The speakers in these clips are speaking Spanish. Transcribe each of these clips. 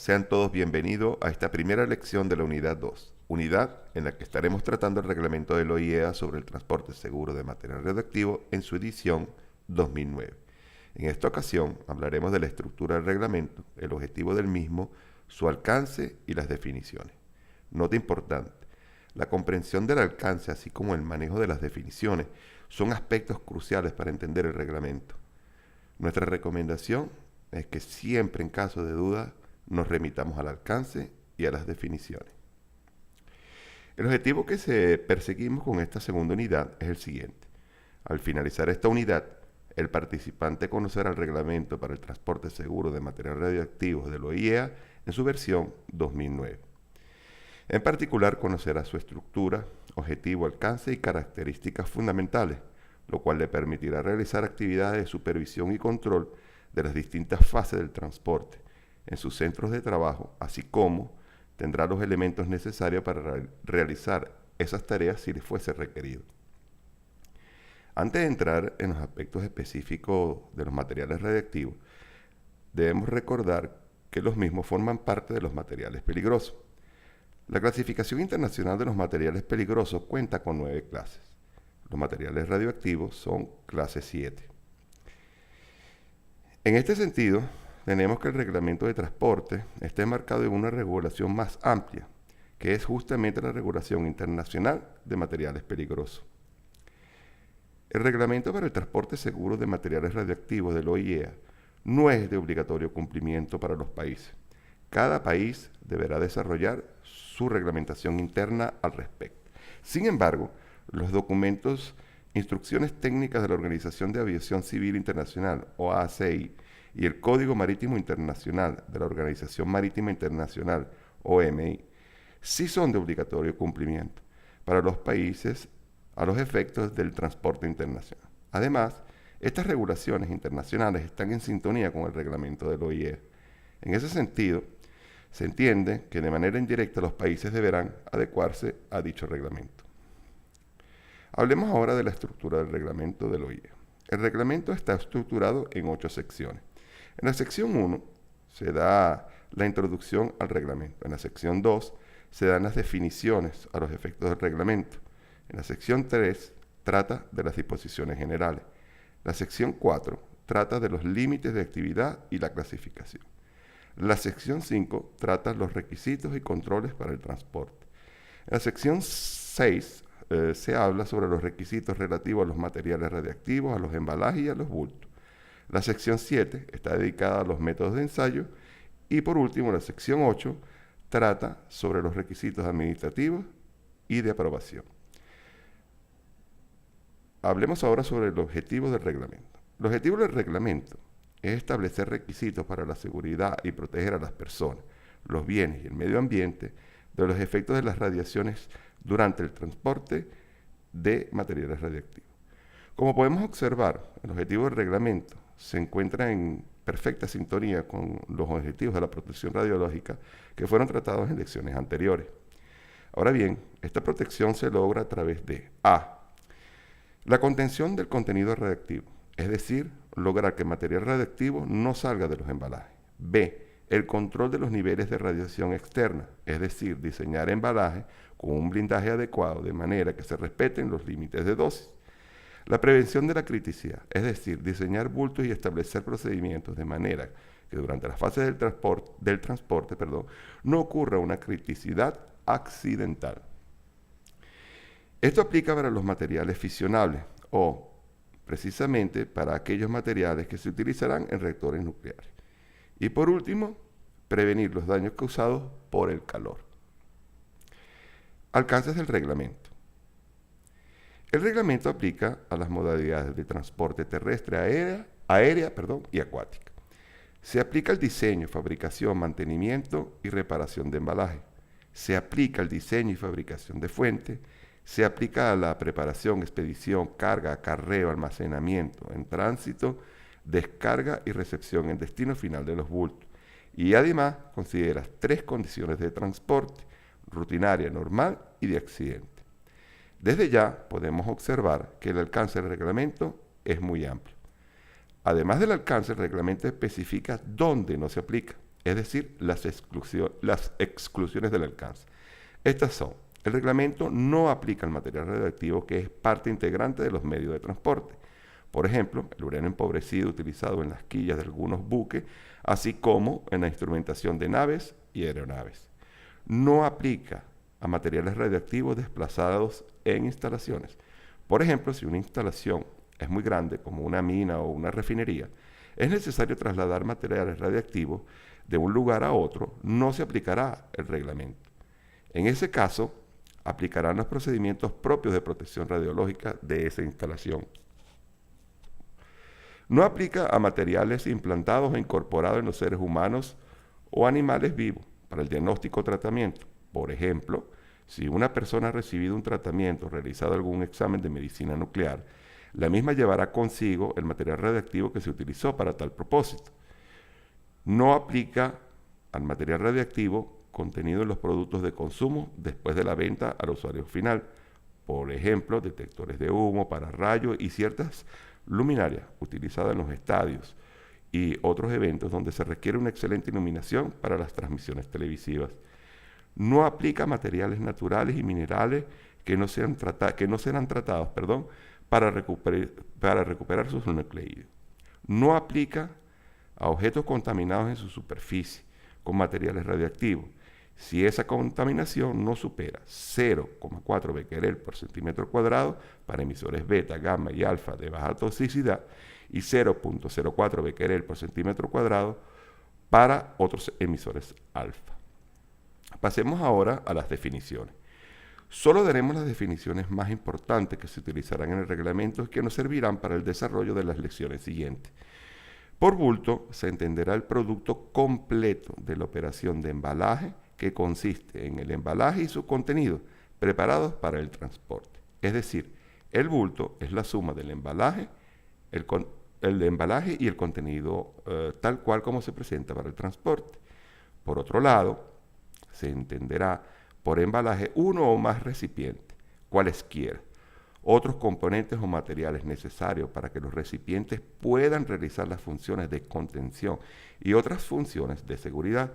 sean todos bienvenidos a esta primera lección de la unidad 2, unidad en la que estaremos tratando el reglamento del OIEA sobre el transporte seguro de material radioactivo en su edición 2009. En esta ocasión hablaremos de la estructura del reglamento, el objetivo del mismo, su alcance y las definiciones. Nota importante, la comprensión del alcance así como el manejo de las definiciones son aspectos cruciales para entender el reglamento. Nuestra recomendación es que siempre en caso de duda nos remitamos al alcance y a las definiciones. El objetivo que perseguimos con esta segunda unidad es el siguiente. Al finalizar esta unidad, el participante conocerá el reglamento para el transporte seguro de material radioactivo del OIEA en su versión 2009. En particular, conocerá su estructura, objetivo, alcance y características fundamentales, lo cual le permitirá realizar actividades de supervisión y control de las distintas fases del transporte en sus centros de trabajo, así como tendrá los elementos necesarios para realizar esas tareas si les fuese requerido. Antes de entrar en los aspectos específicos de los materiales radiactivos, debemos recordar que los mismos forman parte de los materiales peligrosos. La clasificación internacional de los materiales peligrosos cuenta con 9 clases. Los materiales radioactivos son clase 7. En este sentido, tenemos que el reglamento de transporte está enmarcado en una regulación más amplia, que es justamente la regulación internacional de materiales peligrosos. El reglamento para el transporte seguro de materiales radioactivos del OIEA no es de obligatorio cumplimiento para los países. Cada país deberá desarrollar su reglamentación interna al respecto. Sin embargo, los documentos, instrucciones técnicas de la Organización de Aviación Civil Internacional, o AACI, y el Código Marítimo Internacional de la Organización Marítima Internacional, OMI, sí son de obligatorio cumplimiento para los países a los efectos del transporte internacional. Además, estas regulaciones internacionales están en sintonía con el reglamento del OIEA. En ese sentido, se entiende que de manera indirecta los países deberán adecuarse a dicho reglamento. Hablemos ahora de la estructura del reglamento del OIEA. El reglamento está estructurado en 8 secciones. En la sección 1 se da la introducción al reglamento. En la sección 2 se dan las definiciones a los efectos del reglamento. En la sección 3 trata de las disposiciones generales. La sección 4 trata de los límites de actividad y la clasificación. La sección 5 trata los requisitos y controles para el transporte. En la sección 6 se habla sobre los requisitos relativos a los materiales radiactivos, a los embalajes y a los bultos. La sección 7 está dedicada a los métodos de ensayo y por último la sección 8 trata sobre los requisitos administrativos y de aprobación. Hablemos ahora sobre el objetivo del reglamento. El objetivo del reglamento es establecer requisitos para la seguridad y proteger a las personas, los bienes y el medio ambiente de los efectos de las radiaciones durante el transporte de materiales radiactivos. Como podemos observar, el objetivo del reglamento se encuentra en perfecta sintonía con los objetivos de la protección radiológica que fueron tratados en lecciones anteriores. Ahora bien, esta protección se logra a través de A. La contención del contenido radiactivo, es decir, lograr que el material radiactivo no salga de los embalajes. B. El control de los niveles de radiación externa, es decir, diseñar embalajes con un blindaje adecuado de manera que se respeten los límites de dosis. La prevención de la criticidad, es decir, diseñar bultos y establecer procedimientos de manera que durante la fase del transporte, no ocurra una criticidad accidental. Esto aplica para los materiales fisionables o, precisamente, para aquellos materiales que se utilizarán en reactores nucleares. Y por último, prevenir los daños causados por el calor. Alcances del reglamento. El reglamento aplica a las modalidades de transporte terrestre, aérea y acuática. Se aplica al diseño, fabricación, mantenimiento y reparación de embalaje. Se aplica al diseño y fabricación de fuente. Se aplica a la preparación, expedición, carga, acarreo, almacenamiento, en tránsito, descarga y recepción en destino final de los bultos. Y además considera 3 condiciones de transporte: rutinaria, normal y de accidente. Desde ya podemos observar que el alcance del reglamento es muy amplio. Además del alcance, el reglamento especifica dónde no se aplica. es decir, las exclusiones del alcance. Estas son: el reglamento no aplica al material radioactivo que es parte integrante de los medios de transporte. Por ejemplo, el uranio empobrecido utilizado en las quillas de algunos buques, así como en la instrumentación de naves y aeronaves. No aplica a materiales radioactivos desplazados en instalaciones. Por ejemplo, si una instalación es muy grande, como una mina o una refinería, es necesario trasladar materiales radioactivos de un lugar a otro, no se aplicará el reglamento. En ese caso, aplicarán los procedimientos propios de protección radiológica de esa instalación. No aplica a materiales implantados o incorporados en los seres humanos o animales vivos para el diagnóstico o tratamiento. Por ejemplo, si una persona ha recibido un tratamiento o realizado algún examen de medicina nuclear, la misma llevará consigo el material radiactivo que se utilizó para tal propósito. No aplica al material radiactivo contenido en los productos de consumo después de la venta al usuario final. Por ejemplo, detectores de humo para rayos y ciertas luminarias utilizadas en los estadios y otros eventos donde se requiere una excelente iluminación para las transmisiones televisivas. No aplica a materiales naturales y minerales que no serán tratados para recuperar sus nucleídos. No aplica a objetos contaminados en su superficie con materiales radioactivos, si esa contaminación no supera 0,4 becquerel por centímetro cuadrado para emisores beta, gamma y alfa de baja toxicidad y 0,04 becquerel por centímetro cuadrado para otros emisores alfa. Pasemos ahora a las definiciones. Solo daremos las definiciones más importantes que se utilizarán en el reglamento y que nos servirán para el desarrollo de las lecciones siguientes. Por bulto se entenderá el producto completo de la operación de embalaje, que consiste en el embalaje y su contenido preparados para el transporte. Es decir, el bulto es la suma del embalaje, el embalaje y el contenido tal cual como se presenta para el transporte. Por otro lado, se entenderá por embalaje uno o más recipientes, cualesquiera, otros componentes o materiales necesarios para que los recipientes puedan realizar las funciones de contención y otras funciones de seguridad.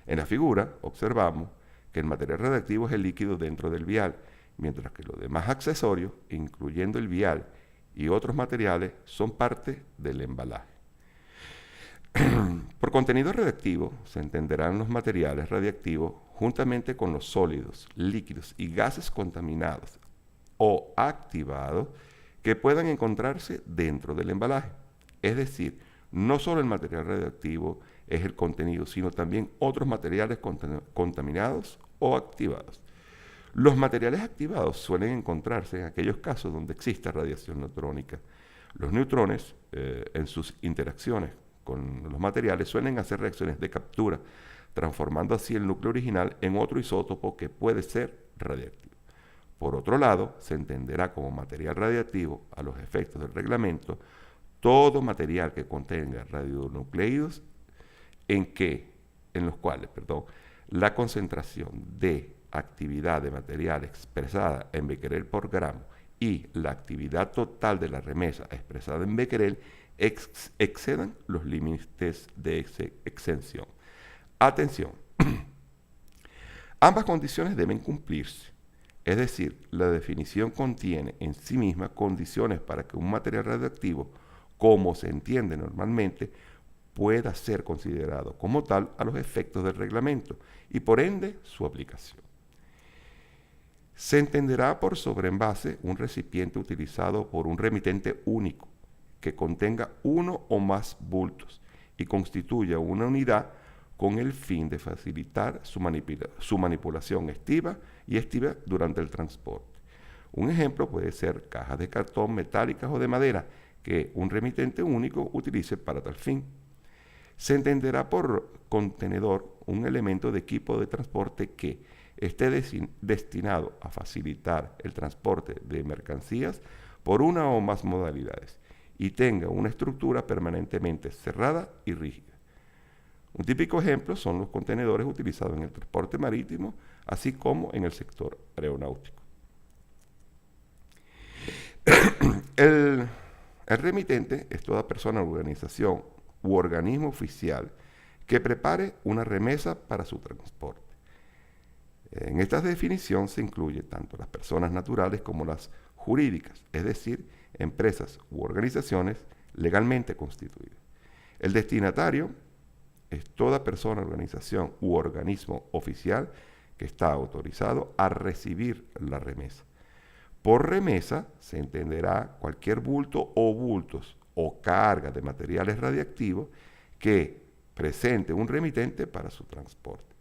En la figura observamos que el material radiactivo es el líquido dentro del vial, mientras que los demás accesorios, incluyendo el vial y otros materiales, son parte del embalaje. Por contenido radiactivo se entenderán los materiales radiactivos juntamente con los sólidos, líquidos y gases contaminados o activados que puedan encontrarse dentro del embalaje. Es decir, no solo el material radiactivo es el contenido, sino también otros materiales contaminados o activados. Los materiales activados suelen encontrarse en aquellos casos donde exista radiación neutrónica. Los neutrones, en sus interacciones con los materiales, suelen hacer reacciones de captura, transformando así el núcleo original en otro isótopo que puede ser radiactivo. Por otro lado, se entenderá como material radiactivo, a los efectos del reglamento, todo material que contenga radionucleidos en los cuales la concentración de actividad de material expresada en becquerel por gramo y la actividad total de la remesa expresada en becquerel excedan los límites de exención. Atención, ambas condiciones deben cumplirse, es decir, la definición contiene en sí misma condiciones para que un material radioactivo, como se entiende normalmente, pueda ser considerado como tal a los efectos del reglamento y por ende su aplicación. Se entenderá por sobreenvase un recipiente utilizado por un remitente único que contenga uno o más bultos y constituya una unidad con el fin de facilitar su manipulación estiva durante el transporte. Un ejemplo puede ser cajas de cartón metálicas o de madera que un remitente único utilice para tal fin. Se entenderá por contenedor un elemento de equipo de transporte que esté destinado a facilitar el transporte de mercancías por una o más modalidades y tenga una estructura permanentemente cerrada y rígida. Un típico ejemplo son los contenedores utilizados en el transporte marítimo, así como en el sector aeronáutico. El remitente es toda persona, organización u organismo oficial que prepare una remesa para su transporte. En esta definición se incluye tanto las personas naturales como las jurídicas, es decir, empresas u organizaciones legalmente constituidas. El destinatario es toda persona, organización u organismo oficial que está autorizado a recibir la remesa. Por remesa se entenderá cualquier bulto o bultos o carga de materiales radiactivos que presente un remitente para su transporte.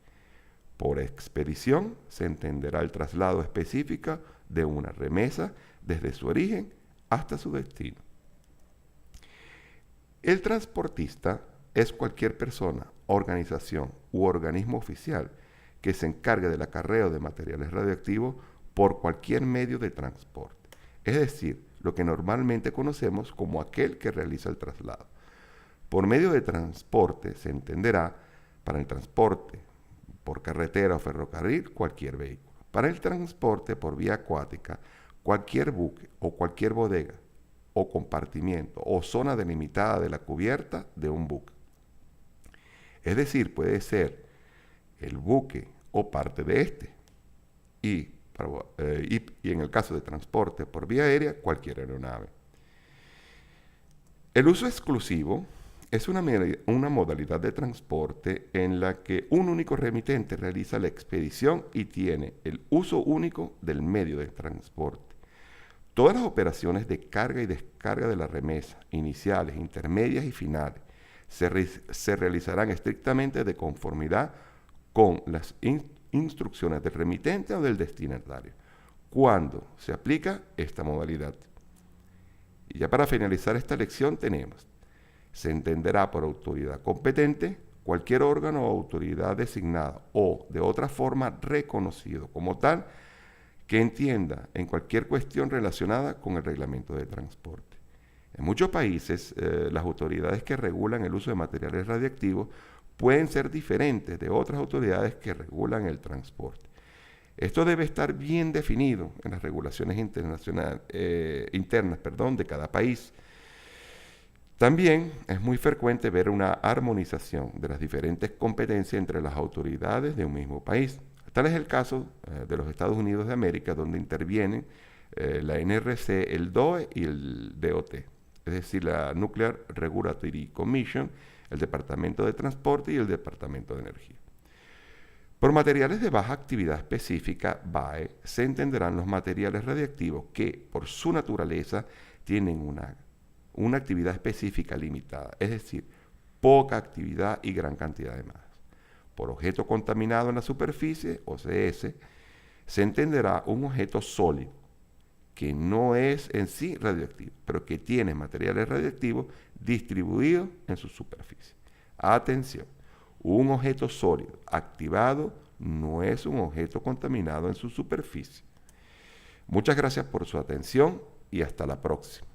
Por expedición se entenderá el traslado específico de una remesa desde su origen hasta su destino. El transportista es cualquier persona, organización u organismo oficial que se encargue del acarreo de materiales radioactivos por cualquier medio de transporte, es decir, lo que normalmente conocemos como aquel que realiza el traslado. Por medio de transporte se entenderá para el transporte por carretera o ferrocarril cualquier vehículo. Para el transporte por vía acuática, cualquier buque o cualquier bodega o compartimiento o zona delimitada de la cubierta de un buque. Es decir, puede ser el buque o parte de este. Y en el caso de transporte por vía aérea, cualquier aeronave. El uso exclusivo es una modalidad de transporte en la que un único remitente realiza la expedición y tiene el uso único del medio de transporte. Todas las operaciones de carga y descarga de la remesa, iniciales, intermedias y finales, se realizarán estrictamente de conformidad con las instrucciones del remitente o del destinatario, cuando se aplica esta modalidad. Y ya para finalizar esta lección tenemos: se entenderá por autoridad competente cualquier órgano o autoridad designada o de otra forma reconocido como tal que entienda en cualquier cuestión relacionada con el reglamento de transporte. En muchos países, las autoridades que regulan el uso de materiales radiactivos pueden ser diferentes de otras autoridades que regulan el transporte. Esto debe estar bien definido en las regulaciones internas de cada país. También es muy frecuente ver una armonización de las diferentes competencias entre las autoridades de un mismo país. Tal es el caso de los Estados Unidos de América, donde intervienen la NRC, el DOE y el DOT, es decir, la Nuclear Regulatory Commission, el Departamento de Transporte y el Departamento de Energía. Por materiales de baja actividad específica, BAE, se entenderán los materiales radiactivos que, por su naturaleza, tienen una actividad específica limitada, es decir, poca actividad y gran cantidad de masas. Por objeto contaminado en la superficie, OCS, se entenderá un objeto sólido, que no es en sí radioactivo, pero que tiene materiales radioactivos distribuidos en su superficie. Atención, un objeto sólido activado no es un objeto contaminado en su superficie. Muchas gracias por su atención y hasta la próxima.